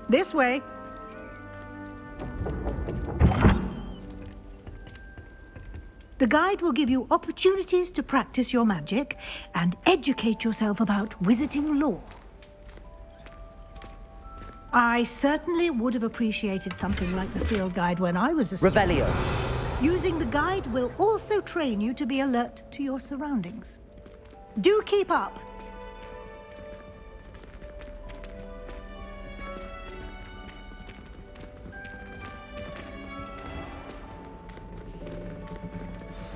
This way. The guide will give you opportunities to practice your magic and educate yourself about wizarding lore. I certainly would have appreciated something like the field guide when I was a student. Revelio. Using the guide will also train you to be alert to your surroundings. Do keep up!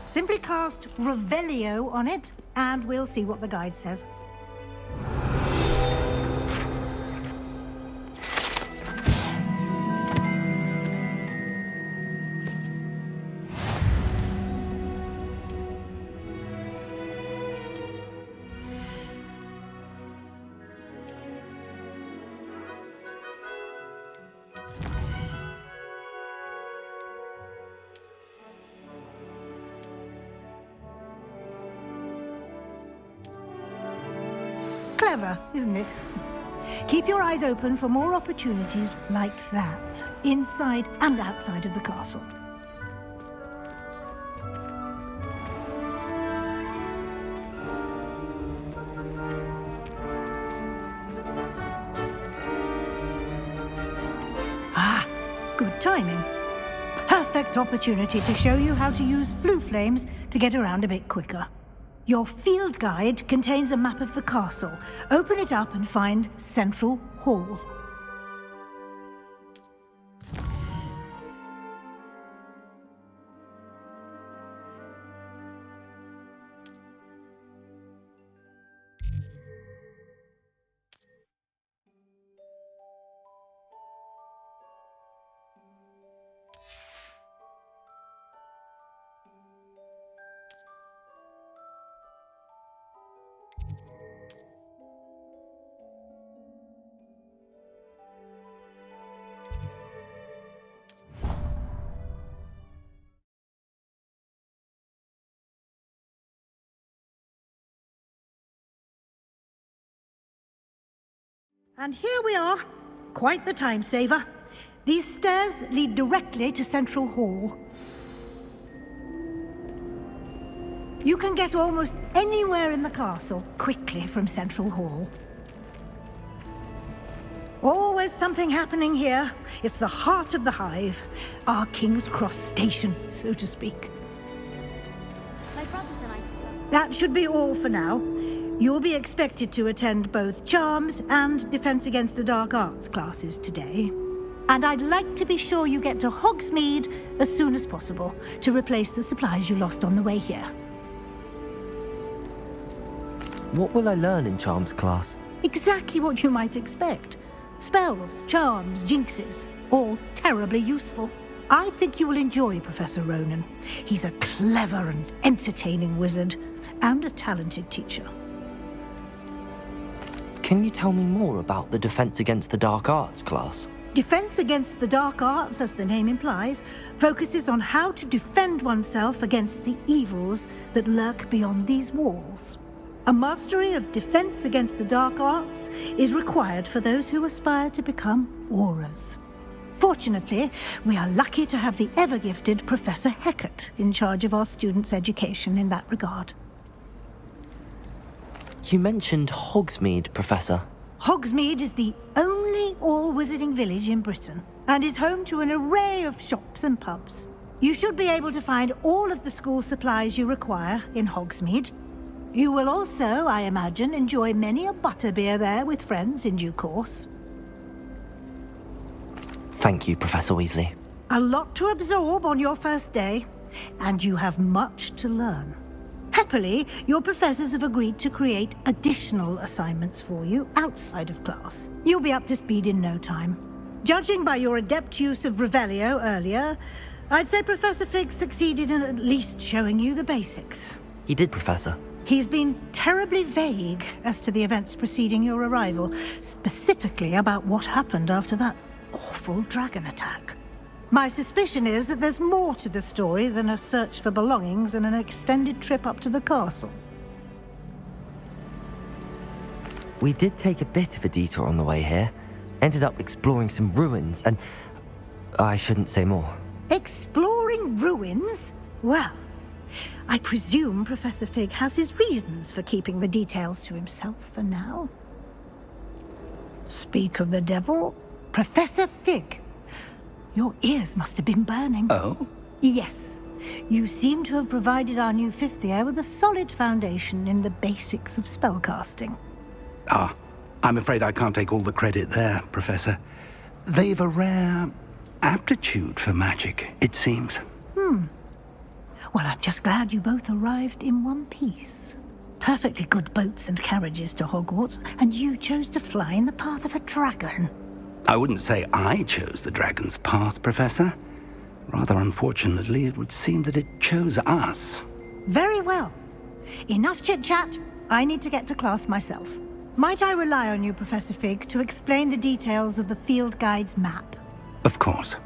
Simply cast Revelio on it, and we'll see what the guide says. Clever, isn't it? Keep your eyes open for more opportunities like that, inside and outside of the castle. Ah, good timing. Perfect opportunity to show you how to use flue flames to get around a bit quicker. Your field guide contains a map of the castle. Open it up and find Central Hall. And here we are. Quite the time saver. These stairs lead directly to Central Hall. You can get almost anywhere in the castle quickly from Central Hall. Always something happening here. It's the heart of the hive. Our King's Cross station, so to speak. My brothers and I... That should be all for now. You'll be expected to attend both Charms and Defense Against the Dark Arts classes today. And I'd like to be sure you get to Hogsmeade as soon as possible to replace the supplies you lost on the way here. What will I learn in Charms class? Exactly what you might expect. Spells, charms, jinxes, all terribly useful. I think you will enjoy Professor Ronan. He's a clever and entertaining wizard, and a talented teacher. Can you tell me more about the Defense Against the Dark Arts class? Defense Against the Dark Arts, as the name implies, focuses on how to defend oneself against the evils that lurk beyond these walls. A mastery of Defense Against the Dark Arts is required for those who aspire to become auras. Fortunately, we are lucky to have the ever-gifted Professor Hecat in charge of our students' education in that regard. You mentioned Hogsmeade, Professor. Hogsmeade is the only all-wizarding village in Britain and is home to an array of shops and pubs. You should be able to find all of the school supplies you require in Hogsmeade. You will also, I imagine, enjoy many a butterbeer there with friends in due course. Thank you, Professor Weasley. A lot to absorb on your first day, and you have much to learn. Happily, your professors have agreed to create additional assignments for you outside of class. You'll be up to speed in no time. Judging by your adept use of Revelio earlier, I'd say Professor Fig succeeded in at least showing you the basics. He did, Professor. He's been terribly vague as to the events preceding your arrival, specifically about what happened after that awful dragon attack. My suspicion is that there's more to the story than a search for belongings and an extended trip up to the castle. We did take a bit of a detour on the way here, Ended up exploring some ruins, and I shouldn't say more. Exploring ruins? Well, I presume Professor Fig has his reasons for keeping the details to himself for now. Speak of the devil, Professor Fig. Your ears must have been burning. Oh? Yes. You seem to have provided our new fifth year with a solid foundation in the basics of spellcasting. Ah, I'm afraid I can't take all the credit there, Professor. They've a rare aptitude for magic, it seems. Well, I'm just glad you both arrived in one piece. Perfectly good boats and carriages to Hogwarts, and you chose to fly in the path of a dragon. I wouldn't say I chose the dragon's path, Professor. Rather unfortunately, it would seem that it chose us. Very well. Enough chit-chat. I need to get to class myself. Might I rely on you, Professor Fig, to explain the details of the field guide's map? Of course.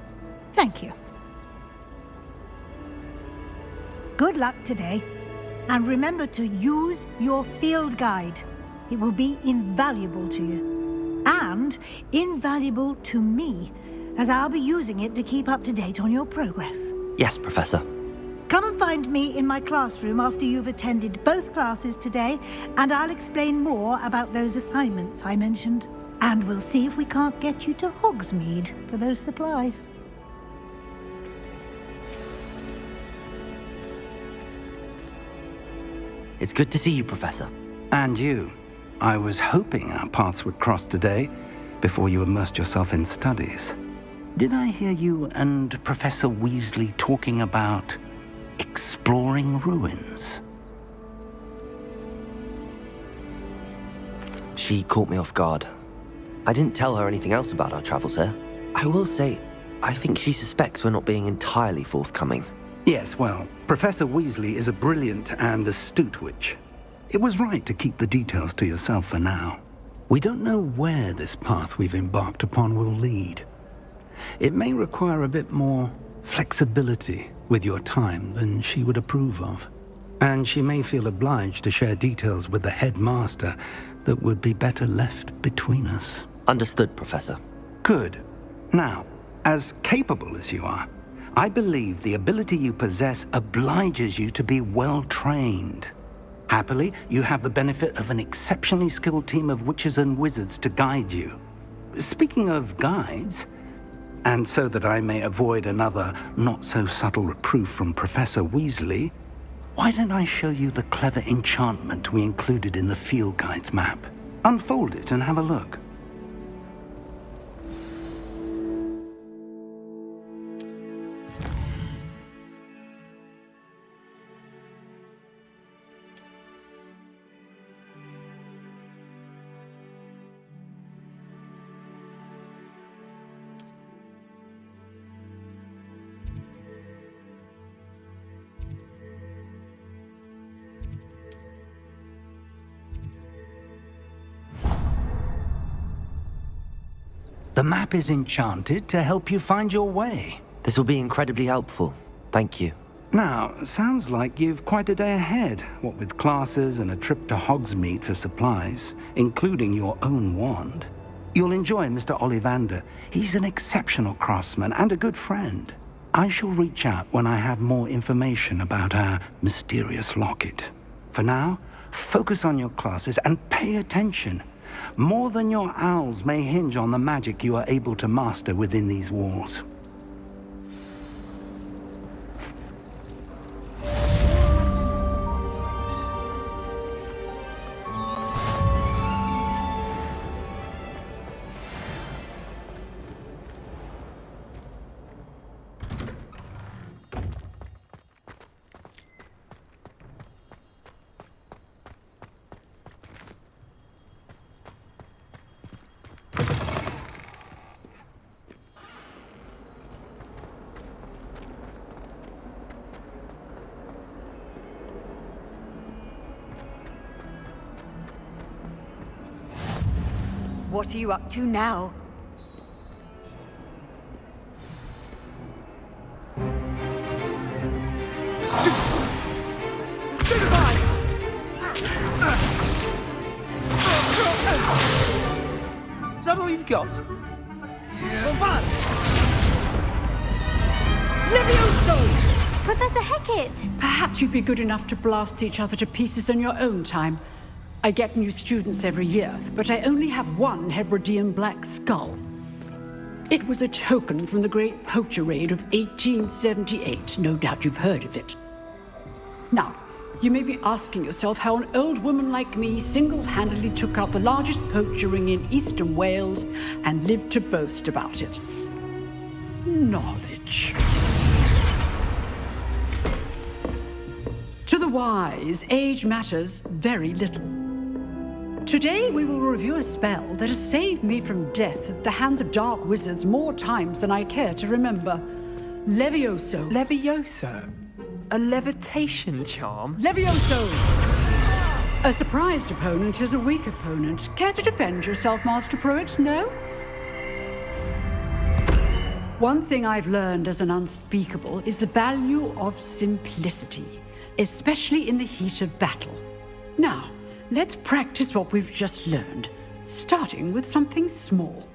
Thank you. Good luck today. And remember to use your field guide. It will be invaluable to you. And invaluable to me, as I'll be using it to keep up to date on your progress. Yes, Professor. Come and find me in my classroom after you've attended both classes today, and I'll explain more about those assignments I mentioned. And we'll see if we can't get you to Hogsmeade for those supplies. It's good to see you, Professor. And you. I was hoping our paths would cross today, before you immersed yourself in studies. Did I hear you and Professor Weasley talking about exploring ruins? She caught me off guard. I didn't tell her anything else about our travels here. I will say, I think she suspects we're not being entirely forthcoming. Yes, well, Professor Weasley is a brilliant and astute witch. It was right to keep the details to yourself for now. We don't know where this path we've embarked upon will lead. It may require a bit more flexibility with your time than she would approve of. And she may feel obliged to share details with the headmaster that would be better left between us. Understood, Professor. Good. Now, as capable as you are, I believe the ability you possess obliges you to be well trained. Happily, you have the benefit of an exceptionally skilled team of witches and wizards to guide you. Speaking of guides, and so that I may avoid another not-so-subtle reproof from Professor Weasley, why don't I show you the clever enchantment we included in the field guide's map? Unfold it and have a look. The map is enchanted to help you find your way. This will be incredibly helpful. Thank you. Now, sounds like you've quite a day ahead, what with classes and a trip to Hogsmeade for supplies, including your own wand. You'll enjoy Mr. Ollivander. He's an exceptional craftsman and a good friend. I shall reach out when I have more information about our mysterious locket. For now, focus on your classes and pay attention. More than your owls may hinge on the magic you are able to master within these walls. What are you up to now? all you've got? Levioso! Professor Hecat! Perhaps you'd be good enough to blast each other to pieces on your own time. I get new students every year, but I only have one Hebridean black skull. It was a token from the Great Poacher Raid of 1878. No doubt you've heard of it. Now, you may be asking yourself how an old woman like me single-handedly took out the largest poacher ring in eastern Wales and lived to boast about it. Knowledge. To the wise, age matters very little. Today we will review a spell that has saved me from death at the hands of dark wizards more times than I care to remember. Levioso. Levioso? A levitation charm? Levioso! A surprised opponent is a weak opponent. Care to defend yourself, Master Pruitt? No? One thing I've learned as an unspeakable is the value of simplicity, especially in the heat of battle. Now, let's practice what we've just learned, starting with something small.